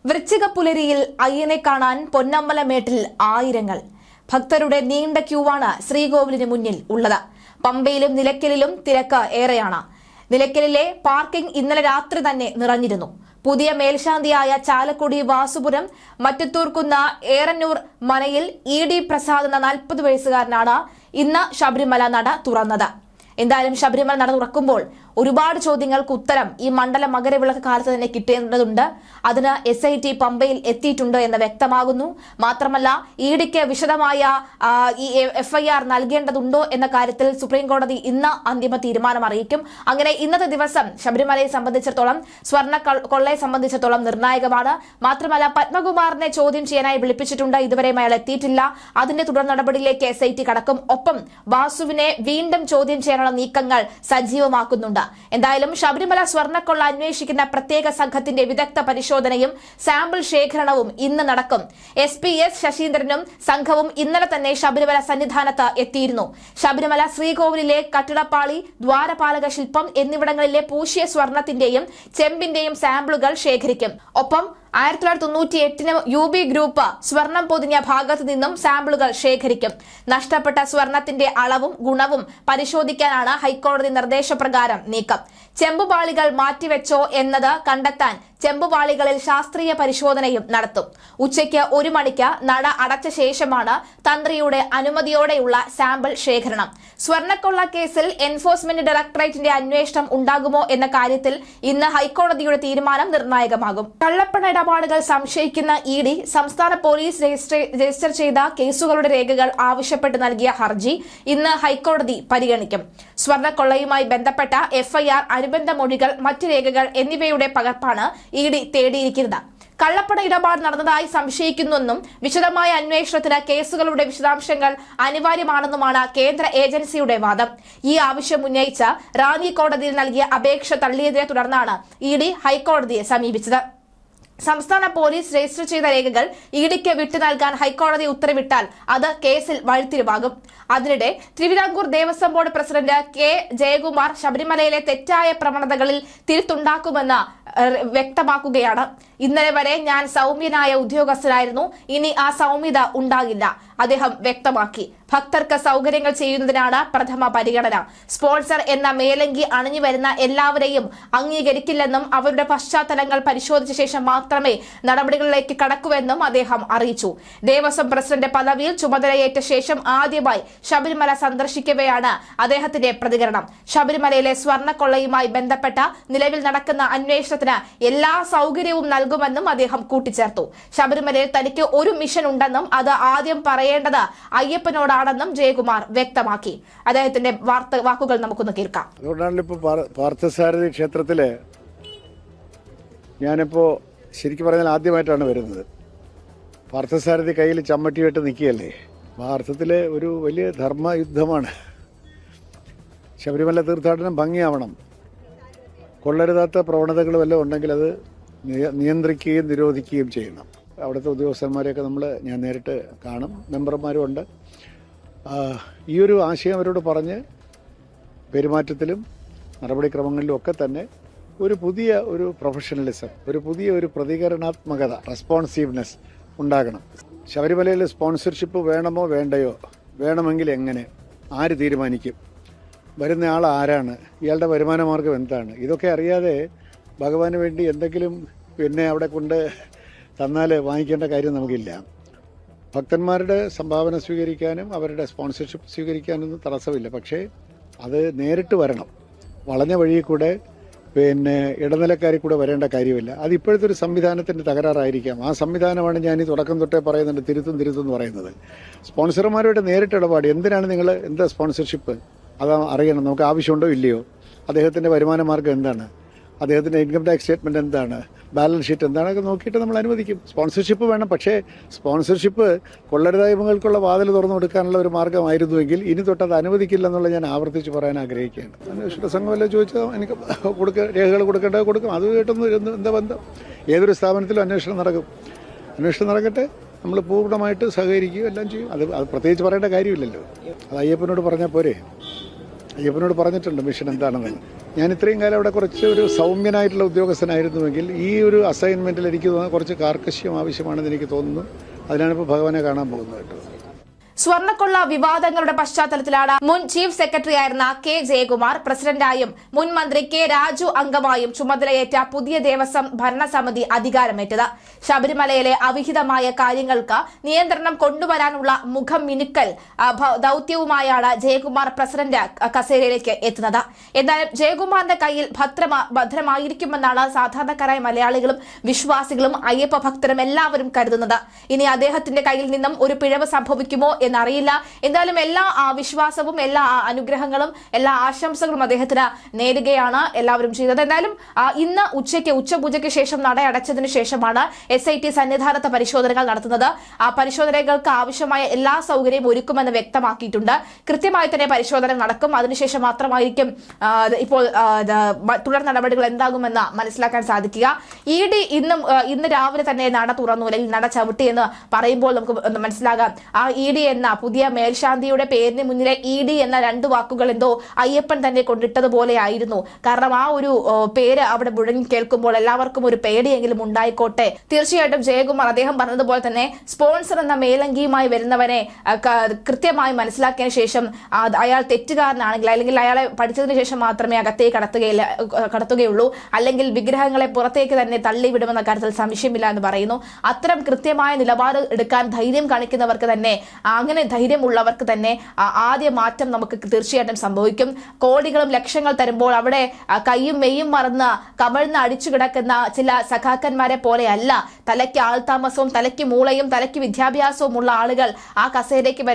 വൃശ്ചികപ്പുലരിയിൽ അയ്യനെ കാണാൻ പൊന്നമ്പലമേട്ടിൽ ആയിരങ്ങൾ. ഭക്തരുടെ നീണ്ട ക്യൂവാണ് ശ്രീകോവിലിന് മുന്നിൽ ഉള്ളത്. പമ്പയിലും നിലയ്ക്കലിലും തിരക്ക് ഏറെയാണ്. നിലയ്ക്കലിലെ പാർക്കിംഗ് ഇന്നലെ രാത്രി തന്നെ നിറഞ്ഞിരുന്നു. പുതിയ മേൽശാന്തിയായ ചാലക്കുടി വാസുപുരം മറ്റത്തൂർക്കുന്ന ഏറന്നൂർ മനയിൽ ED പ്രസാദ് എന്ന 40 വയസ്സുകാരനാണ് ഇന്ന് ശബരിമല നട തുറന്നത്. എന്തായാലും ശബരിമല നട തുറക്കുമ്പോൾ ഒരുപാട് ചോദ്യങ്ങൾക്ക് ഉത്തരം ഈ മണ്ഡല മകരവിളക്ക് കാലത്ത് തന്നെ കിട്ടേണ്ടതുണ്ട്. അതിന് SIT പമ്പയിൽ എത്തിയിട്ടുണ്ട് എന്ന് വ്യക്തമാകുന്നു. മാത്രമല്ല EDക്ക് വിശദമായ ഈ FIR നൽകേണ്ടതുണ്ടോ എന്ന കാര്യത്തിൽ സുപ്രീം കോടതി ഇന്ന് അന്തിമ തീരുമാനം അറിയിക്കും. അങ്ങനെ ഇന്നത്തെ ദിവസം ശബരിമലയെ സംബന്ധിച്ചിടത്തോളം സ്വർണ്ണ കൊള്ളയെ സംബന്ധിച്ചിടത്തോളം നിർണായകമാണ്. മാത്രമല്ല പത്മകുമാറിനെ ചോദ്യം ചെയ്യാനായി വിളിപ്പിച്ചിട്ടുണ്ട്. ഇതുവരെയും അയാൾ എത്തിയിട്ടില്ല. അതിന്റെ തുടർ നടപടിയിലേക്ക് SIT കടക്കും. ഒപ്പം വാസുവിനെ വീണ്ടും ചോദ്യം ചെയ്യാനുള്ള നീക്കങ്ങൾ സജീവമാക്കുന്നുണ്ട്. എന്തായാലും ശബരിമല സ്വർണ്ണക്കൊള്ള അന്വേഷിക്കുന്ന പ്രത്യേക സംഘത്തിന്റെ വിദഗ്ധ പരിശോധനയും സാമ്പിൾ ശേഖരണവും ഇന്ന് നടക്കും. SPS ശശീന്ദ്രനും സംഘവും ഇന്നലെ തന്നെ ശബരിമല സന്നിധാനത്ത് എത്തിയിരുന്നു. ശബരിമല ശ്രീകോവിലിലെ കട്ടിടപ്പാളി, ദ്വാരപാലക ശില്പം എന്നിവിടങ്ങളിലെ പൂശിയ സ്വർണത്തിന്റെയും ചെമ്പിന്റെയും സാമ്പിളുകൾ ശേഖരിക്കും. ഒപ്പം 1998 UB ഗ്രൂപ്പ് സ്വർണം പൊതിഞ്ഞ ഭാഗത്തു നിന്നും സാമ്പിളുകൾ ശേഖരിക്കും. നഷ്ടപ്പെട്ട സ്വർണത്തിന്റെ അളവും ഗുണവും പരിശോധിക്കാനാണ് ഹൈക്കോടതി നിർദ്ദേശപ്രകാരം നീക്കം. ചെമ്പുപാളികൾ മാറ്റിവെച്ചോ എന്നത് കണ്ടെത്താൻ ചെമ്പുപാളികളിൽ ശാസ്ത്രീയ പരിശോധനയും നടത്തും. ഉച്ചയ്ക്ക് 1 മണിക്ക് നട അടച്ച ശേഷമാണ് തന്ത്രിയുടെ അനുമതിയോടെയുള്ള സാമ്പിൾ ശേഖരണം. സ്വർണ്ണക്കൊള്ള കേസിൽ എൻഫോഴ്സ്മെന്റ് ഡയറക്ടറേറ്റിന്റെ അന്വേഷണം ഉണ്ടാകുമോ എന്ന കാര്യത്തിൽ ഇന്ന് ഹൈക്കോടതിയുടെ തീരുമാനം നിർണായകമാകും. കള്ളപ്പണ ഇടപാടുകൾ സംശയിക്കുന്ന ED സംസ്ഥാന പോലീസ് രജിസ്റ്റർ ചെയ്ത കേസുകളുടെ രേഖകൾ ആവശ്യപ്പെട്ട് നൽകിയ ഹർജി ഇന്ന് ഹൈക്കോടതി പരിഗണിക്കും. സ്വർണ്ണക്കൊള്ളയുമായി ബന്ധപ്പെട്ട FIR, അനുബന്ധ മൊഴികൾ, മറ്റ് രേഖകൾ എന്നിവയുടെ പകർപ്പാണ് ED തേടിയിരിക്കുന്നത്. കള്ളപ്പണ ഇടപാട് നടന്നതായി സംശയിക്കുന്നെന്നും വിശദമായ അന്വേഷണത്തിന് കേസുകളുടെ വിശദാംശങ്ങൾ അനിവാര്യമാണെന്നുമാണ് കേന്ദ്ര ഏജൻസിയുടെ വാദം. ഈ ആവശ്യം ഉന്നയിച്ച റാന്നി കോടതിയിൽ നൽകിയ അപേക്ഷ തള്ളിയതിനെ തുടർന്നാണ് ED ഹൈക്കോടതിയെ സമീപിച്ചത്. സംസ്ഥാന പോലീസ് രജിസ്റ്റർ ചെയ്ത രേഖകൾ EDക്ക് വിട്ടു നൽകാൻ ഹൈക്കോടതി ഉത്തരവിട്ടാൽ അത് കേസിൽ വഴിത്തിരിവാകും. അതിനിടെ Thiruvithamkoor Devaswom board president K. Jayakumar ശബരിമലയിലെ തെറ്റായ പ്രവണതകളിൽ തിരുത്തുണ്ടാക്കുമെന്ന് വ്യക്തമാക്കുകയാണ്. ഇന്നലെ വരെ ഞാൻ സൗമ്യനായ ഉദ്യോഗസ്ഥനായിരുന്നു, ഇനി ആ സൗമ്യത ഉണ്ടാകില്ല അദ്ദേഹം വ്യക്തമാക്കി. ഭക്തർക്ക് സൗകര്യങ്ങൾ ചെയ്യുന്നതിനാണ് പ്രഥമ പരിഗണന. സ്പോൺസർ എന്ന മേലങ്കി അണിഞ്ഞു വരുന്ന എല്ലാവരെയും അംഗീകരിക്കില്ലെന്നും അവരുടെ പശ്ചാത്തലങ്ങൾ പരിശോധിച്ച ശേഷം മാത്രമേ നടപടികളിലേക്ക് കടക്കുവെന്നും അദ്ദേഹം അറിയിച്ചു. ദേവസ്വം പ്രസിഡന്റ് പദവിയിൽ ചുമതലയേറ്റ ശേഷം ആദ്യമായി ശബരിമല സന്ദർശിക്കവെയാണ് അദ്ദേഹത്തിന്റെ പ്രതികരണം. ശബരിമലയിലെ സ്വർണ്ണക്കൊള്ളയുമായി ബന്ധപ്പെട്ട നിലവിൽ നടക്കുന്ന അന്വേഷണത്തിന് എല്ലാ സൗകര്യവും നൽകുമെന്നും അദ്ദേഹം കൂട്ടിച്ചേർത്തു. ശബരിമലയിൽ തനിക്ക് ഒരു മിഷൻ ഉണ്ടെന്നും അത് ആദ്യം പറയേണ്ടത് അയ്യപ്പനോടാണെന്നും ജയകുമാർ വ്യക്തമാക്കി. അദ്ദേഹത്തിന്റെ വാക്കുകൾ നമുക്കൊന്ന് കേൾക്കാം. അതുകൊണ്ടാണ് ഇപ്പോൾ പാർത്ഥസാരഥി ക്ഷേത്രത്തില് ഞാനിപ്പോ ശരിക്കും പറഞ്ഞാൽ ആദ്യമായിട്ടാണ് വരുന്നത്. പാർത്ഥസാരഥി കയ്യിൽ ചമ്മട്ടിയായിട്ട് നിൽക്കുകയല്ലേ. ആ അർത്ഥത്തില് ഒരു വലിയ ധർമ്മയുദ്ധമാണ്. ശബരിമല തീർത്ഥാടനം ഭംഗിയാവണം. കൊള്ളരുതാത്ത പ്രവണതകൾ വല്ലതും ഉണ്ടെങ്കിൽ അത് നിയന്ത്രിക്കുകയും നിരോധിക്കുകയും ചെയ്യണം. അവിടുത്തെ ഉദ്യോഗസ്ഥന്മാരെയൊക്കെ ഞാൻ നേരിട്ട് കാണും, മെമ്പർമാരും ഉണ്ട്. ഈ ഒരു ആശയം അവരോട് പറഞ്ഞ് പെരുമാറ്റത്തിലും നടപടിക്രമങ്ങളിലും ഒക്കെ തന്നെ ഒരു പുതിയ ഒരു പ്രൊഫഷണലിസം, ഒരു പുതിയ ഒരു പ്രതികരണാത്മകത, റെസ്പോൺസീവ്നെസ് ഉണ്ടാകണം. ശബരിമലയിൽ സ്പോൺസർഷിപ്പ് വേണമോ വേണ്ടയോ, വേണമെങ്കിൽ എങ്ങനെ, ആര് തീരുമാനിക്കും, വരുന്ന ആൾ ആരാണ്, ഇയാളുടെ വരുമാന മാർഗം എന്താണ്, ഇതൊക്കെ അറിയാതെ ഭഗവാന് വേണ്ടി എന്തെങ്കിലും അവിടെ കൊണ്ട് തന്നാൽ വാങ്ങിക്കേണ്ട കാര്യം നമുക്കില്ല. ഭക്തന്മാരുടെ സംഭാവന സ്വീകരിക്കാനും അവരുടെ സ്പോൺസർഷിപ്പ് സ്വീകരിക്കാനൊന്നും തടസ്സമില്ല. പക്ഷേ അത് നേരിട്ട് വരണം. വളഞ്ഞ വഴിയിൽ കൂടെ ഇടനിലക്കാരിൽ കൂടെ വരേണ്ട കാര്യമില്ല. അത് ഇപ്പോഴത്തെ ഒരു സംവിധാനത്തിൻ്റെ തകരാറായിരിക്കാം. ആ സംവിധാനമാണ് ഞാൻ ഈ തുടക്കം തൊട്ടേ പറയുന്നുണ്ട്, തിരുത്തും എന്ന് പറയുന്നത്. സ്പോൺസർമാരുമായിട്ട് നേരിട്ട് ഇടപാട്. എന്തിനാണ് നിങ്ങൾ, എന്താ സ്പോൺസർഷിപ്പ്, അത് അറിയണം. നമുക്ക് ആവശ്യമുണ്ടോ ഇല്ലയോ, അദ്ദേഹത്തിൻ്റെ വരുമാന മാർഗം എന്താണ്, അദ്ദേഹത്തിൻ്റെ ഇൻകം ടാക്സ് സ്റ്റേറ്റ്മെൻറ്റ് എന്താണ്, ബാലൻസ് ഷീറ്റ് എന്താണൊക്കെ നോക്കിയിട്ട് നമ്മൾ അനുവദിക്കും. സ്പോൺസർഷിപ്പ് വേണം. പക്ഷേ സ്പോൺസർഷിപ്പ് കൊള്ളരുതായ്മകൾക്കുള്ള വാതിൽ തുറന്നു കൊടുക്കാനുള്ള ഒരു മാർഗ്ഗമായിരുന്നുവെങ്കിൽ ഇനി തൊട്ട് അത് അനുവദിക്കില്ലെന്നുള്ള ഞാൻ ആവർത്തിച്ച് പറയാൻ ആഗ്രഹിക്കുകയാണ്. അന്വേഷണ സംഘമല്ല ചോദിച്ചാൽ എനിക്ക് രേഖകൾ കൊടുക്കേണ്ടത് കൊടുക്കും. അത് കേട്ടൊന്നും എന്താ ബന്ധം. ഏതൊരു സ്ഥാപനത്തിലും അന്വേഷണം നടക്കട്ടെ. നമ്മൾ പൂർണ്ണമായിട്ട് സഹകരിക്കുകയും എല്ലാം ചെയ്യും. അത് പ്രത്യേകിച്ച് പറയേണ്ട കാര്യമില്ലല്ലോ. അത് അയ്യപ്പനോട് പറഞ്ഞാൽ പോരെ. അയ്യപ്പനോട് പറഞ്ഞിട്ടുണ്ട് മിഷൻ എന്താണെന്ന്. ഞാൻ ഇത്രയും കാലം അവിടെ കുറച്ച് ഒരു സൗമ്യനായിട്ടുള്ള ഉദ്യോഗസ്ഥനായിരുന്നുവെങ്കിൽ ഈ ഒരു അസൈൻമെൻറ്റിൽ എനിക്ക് തോന്നുന്നത് കുറച്ച് കാർക്കശ്യം ആവശ്യമാണെന്ന് എനിക്ക് തോന്നുന്നു. അതിനാണിപ്പോൾ ഭഗവാനെ കാണാൻ പോകുന്നത് കേട്ടോ. സ്വർണ്ണക്കൊള്ള വിവാദങ്ങളുടെ പശ്ചാത്തലത്തിലാണ് മുൻ ചീഫ് സെക്രട്ടറി ആയിരുന്ന കെ ജയകുമാർ പ്രസിഡന്റായും മുൻ മന്ത്രി കെ രാജു അംഗമായും ചുമതലയേറ്റ പുതിയ ദേവസ്വം ഭരണസമിതി അധികാരമേറ്റത്. ശബരിമലയിലെ അവിഹിതമായ കാര്യങ്ങൾക്ക് നിയന്ത്രണം കൊണ്ടുവരാനുള്ള മുഖം മിനുക്കൽ ദൌത്യവുമായാണ് ജയകുമാർ പ്രസിഡന്റ് കസേരയിലേക്ക് എത്തുന്നത്. എന്തായാലും ജയകുമാറിന്റെ കയ്യിൽ ഭദ്രമായിരിക്കുമെന്നാണ് സാധാരണക്കാരായ മലയാളികളും വിശ്വാസികളും അയ്യപ്പ ഭക്തരും എല്ലാവരും കരുതുന്നത്. ഇനി അദ്ദേഹത്തിന്റെ കയ്യിൽ നിന്നും ഒരു പിഴവ് സംഭവിക്കുമോ എന്നറിയില്ല. എന്തായാലും എല്ലാ വിശ്വാസവും എല്ലാ അനുഗ്രഹങ്ങളും എല്ലാ ആശംസകളും അദ്ദേഹത്തിന് നേരുകയാണ് എല്ലാവരും ചെയ്തത്. എന്തായാലും ഇന്ന് ഉച്ചപൂജയ്ക്ക് ശേഷം നട അടച്ചതിനു ശേഷമാണ് SIT സന്നിധാനത്ത് പരിശോധനകൾ നടത്തുന്നത്. ആ പരിശോധനകൾക്ക് ആവശ്യമായ എല്ലാ സൗകര്യവും ഒരുക്കുമെന്ന് വ്യക്തമാക്കിയിട്ടുണ്ട്. കൃത്യമായി തന്നെ പരിശോധന നടക്കും. അതിനുശേഷം മാത്രമായിരിക്കും ഇപ്പോൾ തുടർ നടപടികൾ എന്താകുമെന്ന് മനസ്സിലാക്കാൻ സാധിക്കുക. ED ഇന്ന് രാവിലെ തന്നെ നട തുറന്നു, അല്ലെങ്കിൽ നട ചവിട്ടി എന്ന് പറയുമ്പോൾ നമുക്ക് മനസ്സിലാകാം ആ ED എന്ന പുതിയ മേൽശാന്തിയുടെ പേരിന് മുന്നിലെ ED എന്ന 2 വാക്കുകൾ എന്തോ അയ്യപ്പൻ തന്നെ കൊണ്ടിട്ടതുപോലെ ആയിരുന്നു. കാരണം ആ ഒരു പേര് അവിടെ മുഴങ്ങി കേൾക്കുമ്പോൾ എല്ലാവർക്കും ഒരു പേടിയെങ്കിലും ഉണ്ടായിക്കോട്ടെ. തീർച്ചയായിട്ടും ജയകുമാർ അദ്ദേഹം പറഞ്ഞതുപോലെ തന്നെ സ്പോൺസർ എന്ന മേലങ്കിയുമായി വരുന്നവനെ കൃത്യമായി മനസ്സിലാക്കിയതിനു ശേഷം അയാൾ തെറ്റുകാരനാണെങ്കിൽ, അല്ലെങ്കിൽ അയാളെ പഠിച്ചതിന് ശേഷം മാത്രമേ അകത്തേക്ക് കടത്തുകയുള്ളൂ, അല്ലെങ്കിൽ വിഗ്രഹങ്ങളെ പുറത്തേക്ക് തന്നെ തള്ളിവിടുമെന്ന കാര്യത്തിൽ സംശയമില്ല എന്ന് പറയുന്നു. അത്തരം കൃത്യമായ നിലപാട് എടുക്കാൻ ധൈര്യം കാണിക്കുന്നവർക്ക് തന്നെ, അങ്ങനെ ധൈര്യമുള്ളവർക്ക് തന്നെ ആദ്യ മാറ്റം നമുക്ക് തീർച്ചയായിട്ടും സംഭവിക്കും. കോടികളും ലക്ഷങ്ങൾ തരുമ്പോൾ അവിടെ കയ്യും മെയ്യും മറന്ന് കമഴ്ന്ന് അടിച്ചു കിടക്കുന്ന ചില സഖാക്കന്മാരെ പോലെയല്ല തലയ്ക്ക് ആൾതാമസവും തലയ്ക്ക് മൂളയും തലയ്ക്ക് വിദ്യാഭ്യാസവും ഉള്ള ആളുകൾ ആ കസേരയിലേക്ക്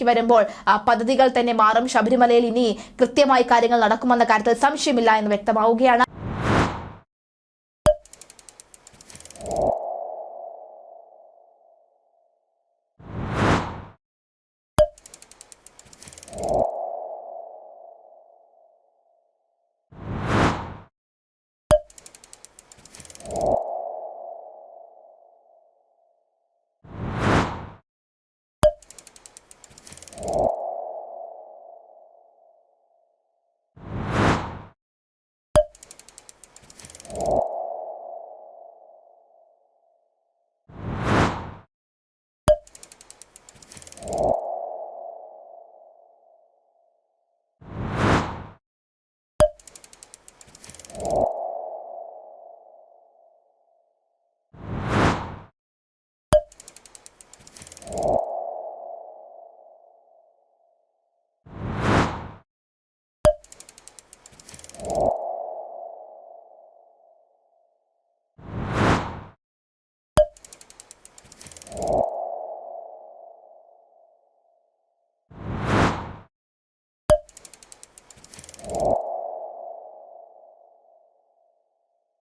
വരുമ്പോൾ പദ്ധതികൾ തന്നെ മാറും. ശബരിമലയിൽ ഇനി കൃത്യമായി കാര്യങ്ങൾ നടക്കുമെന്ന കാര്യത്തിൽ സംശയമില്ല എന്ന് വ്യക്തമാവുകയാണ്.